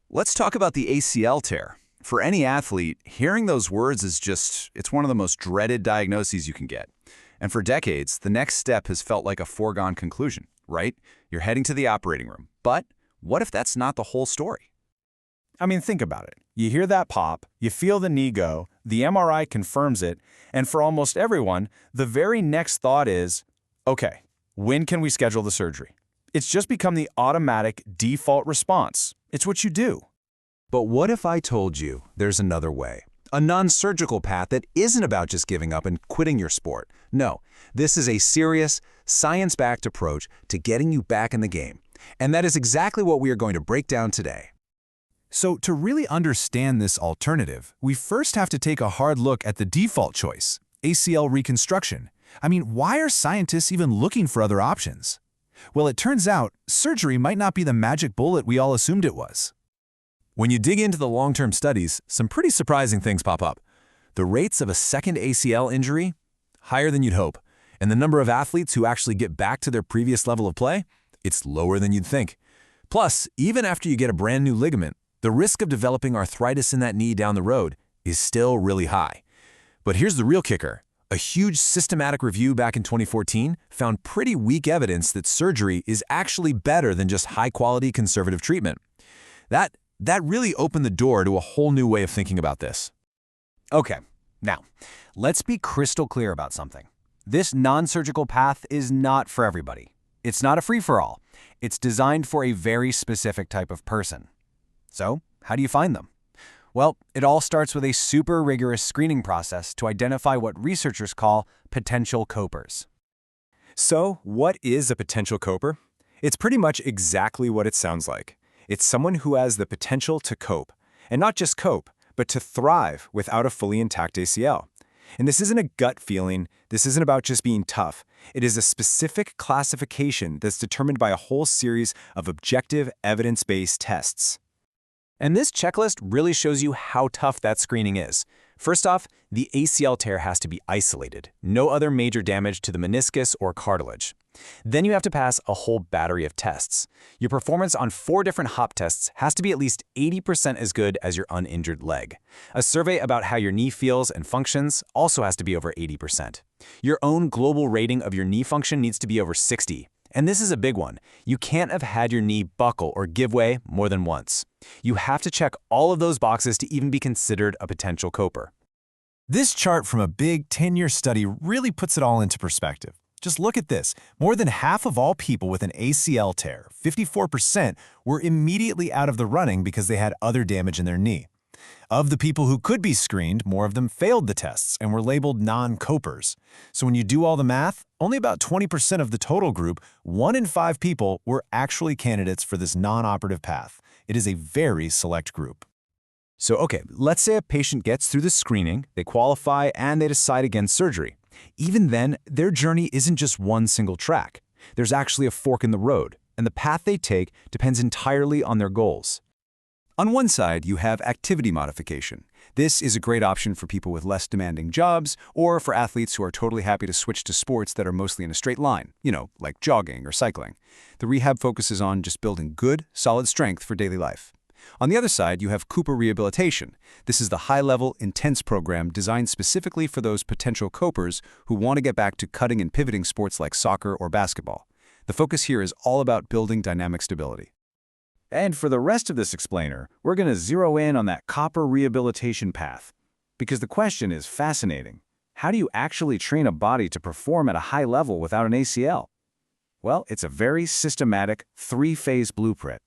Let's talk about the ACL tear. For any athlete, hearing those words it's one of the most dreaded diagnoses you can get. And for decades, the next step has felt like a foregone conclusion, right? You're heading to the operating room. But what if that's not the whole story? I mean, think about it. You hear that pop, you feel the knee go, the MRI confirms it, and for almost everyone, the very next thought is, okay, when can we schedule the surgery? It's just become the automatic default response. It's what you do. But what if I told you there's another way? A non-surgical path that isn't about just giving up and quitting your sport. No, this is a serious, science-backed approach to getting you back in the game. And that is exactly what we are going to break down today. So to really understand this alternative, we first have to take a hard look at the default choice, ACL reconstruction. I mean, why are scientists even looking for other options? Well, it turns out surgery might not be the magic bullet we all assumed it was. When you dig into the long-term studies, some pretty surprising things pop up. The rates of a second ACL injury, higher than you'd hope. And the number of athletes who actually get back to their previous level of play, it's lower than you'd think. Plus, even after you get a brand new ligament, the risk of developing arthritis in that knee down the road is still really high. But here's the real kicker. A huge systematic review back in 2014 found pretty weak evidence that surgery is actually better than just high-quality conservative treatment. That really opened the door to a whole new way of thinking about this. Okay, now, let's be crystal clear about something. This non-surgical path is not for everybody. It's not a free-for-all. It's designed for a very specific type of person. So, how do you find them? Well, it all starts with a super rigorous screening process to identify what researchers call potential copers. So, what is a potential coper? It's pretty much exactly what it sounds like. It's someone who has the potential to cope, and not just cope, but to thrive without a fully intact ACL. And this isn't a gut feeling, this isn't about just being tough. It is a specific classification that's determined by a whole series of objective, evidence-based tests. And this checklist really shows you how tough that screening is. First off, the ACL tear has to be isolated, no other major damage to the meniscus or cartilage. Then you have to pass a whole battery of tests. Your performance on 4 different hop tests has to be at least 80% as good as your uninjured leg. A survey about how your knee feels and functions also has to be over 80%. Your own global rating of your knee function needs to be over 60. And this is a big one. You can't have had your knee buckle or give way more than once. You have to check all of those boxes to even be considered a potential coper. This chart from a big 10-year study really puts it all into perspective. Just look at this. More than half of all people with an ACL tear, 54%, were immediately out of the running because they had other damage in their knee. Of the people who could be screened, more of them failed the tests and were labeled non-copers. So when you do all the math, only about 20% of the total group, 1 in 5 people, were actually candidates for this non-operative path. It is a very select group. So okay, let's say a patient gets through the screening, they qualify, and they decide against surgery. Even then, their journey isn't just one single track. There's actually a fork in the road, and the path they take depends entirely on their goals. On one side, you have activity modification. This is a great option for people with less demanding jobs or for athletes who are totally happy to switch to sports that are mostly in a straight line, like jogging or cycling. The rehab focuses on just building good, solid strength for daily life. On the other side, you have Cooper Rehabilitation. This is the high-level, intense program designed specifically for those potential copers who want to get back to cutting and pivoting sports like soccer or basketball. The focus here is all about building dynamic stability. And for the rest of this explainer, we're going to zero in on that copper rehabilitation path. Because the question is fascinating. How do you actually train a body to perform at a high level without an ACL? Well, it's a very systematic, 3-phase blueprint.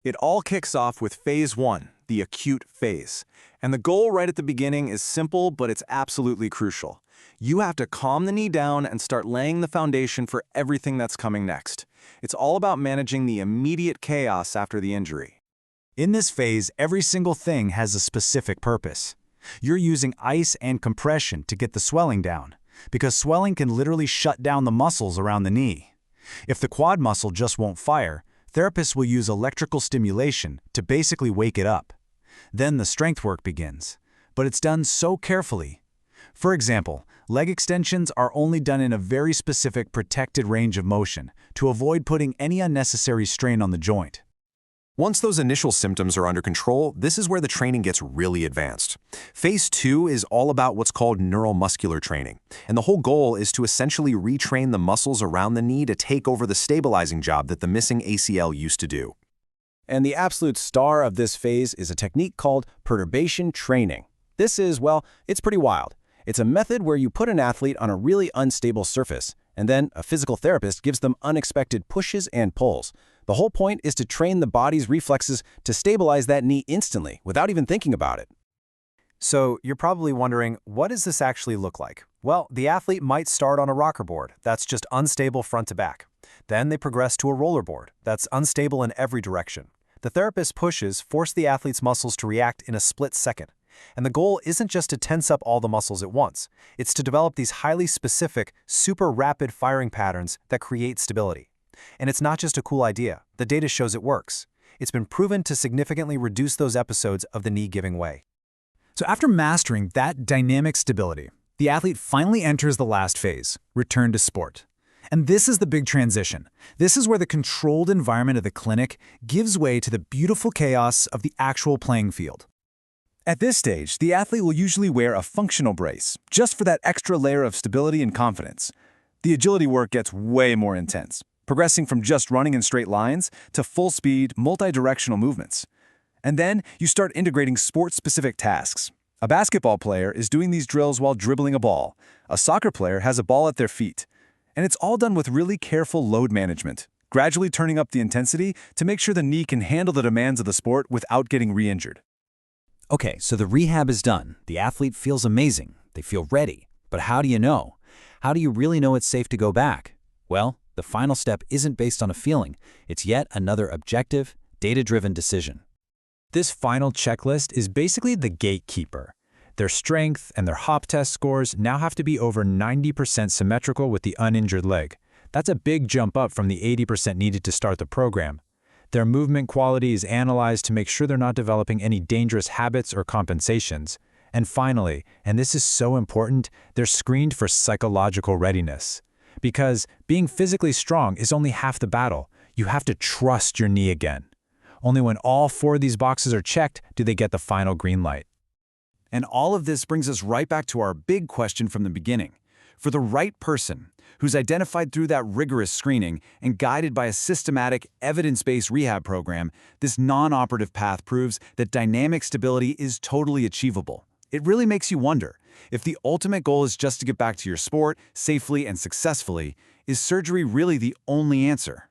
It all kicks off with phase 1, the acute phase. And the goal right at the beginning is simple, but it's absolutely crucial. You have to calm the knee down and start laying the foundation for everything that's coming next. It's all about managing the immediate chaos after the injury. In this phase, every single thing has a specific purpose. You're using ice and compression to get the swelling down, because swelling can literally shut down the muscles around the knee. If the quad muscle just won't fire, therapists will use electrical stimulation to basically wake it up. Then the strength work begins, but it's done so carefully. For example, leg extensions are only done in a very specific protected range of motion to avoid putting any unnecessary strain on the joint. Once those initial symptoms are under control, this is where the training gets really advanced. Phase 2 is all about what's called neuromuscular training, and the whole goal is to essentially retrain the muscles around the knee to take over the stabilizing job that the missing ACL used to do. And the absolute star of this phase is a technique called perturbation training. This is, well, it's pretty wild. It's a method where you put an athlete on a really unstable surface, and then a physical therapist gives them unexpected pushes and pulls. The whole point is to train the body's reflexes to stabilize that knee instantly, without even thinking about it. So you're probably wondering, what does this actually look like? Well, the athlete might start on a rocker board that's just unstable front to back. Then they progress to a roller board that's unstable in every direction. The therapist pushes force the athlete's muscles to react in a split second. And the goal isn't just to tense up all the muscles at once. It's to develop these highly specific, super rapid firing patterns that create stability. And it's not just a cool idea. The data shows it works. It's been proven to significantly reduce those episodes of the knee giving way. So after mastering that dynamic stability, the athlete finally enters the last phase, return to sport. And this is the big transition. This is where the controlled environment of the clinic gives way to the beautiful chaos of the actual playing field. At this stage, the athlete will usually wear a functional brace, just for that extra layer of stability and confidence. The agility work gets way more intense, progressing from just running in straight lines to full-speed, multi-directional movements. And then you start integrating sport-specific tasks. A basketball player is doing these drills while dribbling a ball. A soccer player has a ball at their feet. And it's all done with really careful load management, gradually turning up the intensity to make sure the knee can handle the demands of the sport without getting re-injured. Okay, so the rehab is done. The athlete feels amazing. They feel ready. But how do you know? How do you really know it's safe to go back? Well, the final step isn't based on a feeling. It's yet another objective, data-driven decision. This final checklist is basically the gatekeeper. Their strength and their hop test scores now have to be over 90% symmetrical with the uninjured leg. That's a big jump up from the 80% needed to start the program. Their movement quality is analyzed to make sure they're not developing any dangerous habits or compensations. And finally, and this is so important, they're screened for psychological readiness. Because being physically strong is only half the battle. You have to trust your knee again. Only when all 4 of these boxes are checked do they get the final green light. And all of this brings us right back to our big question from the beginning. For the right person, who's identified through that rigorous screening and guided by a systematic, evidence-based rehab program, this non-operative path proves that dynamic stability is totally achievable. It really makes you wonder, if the ultimate goal is just to get back to your sport safely and successfully, is surgery really the only answer?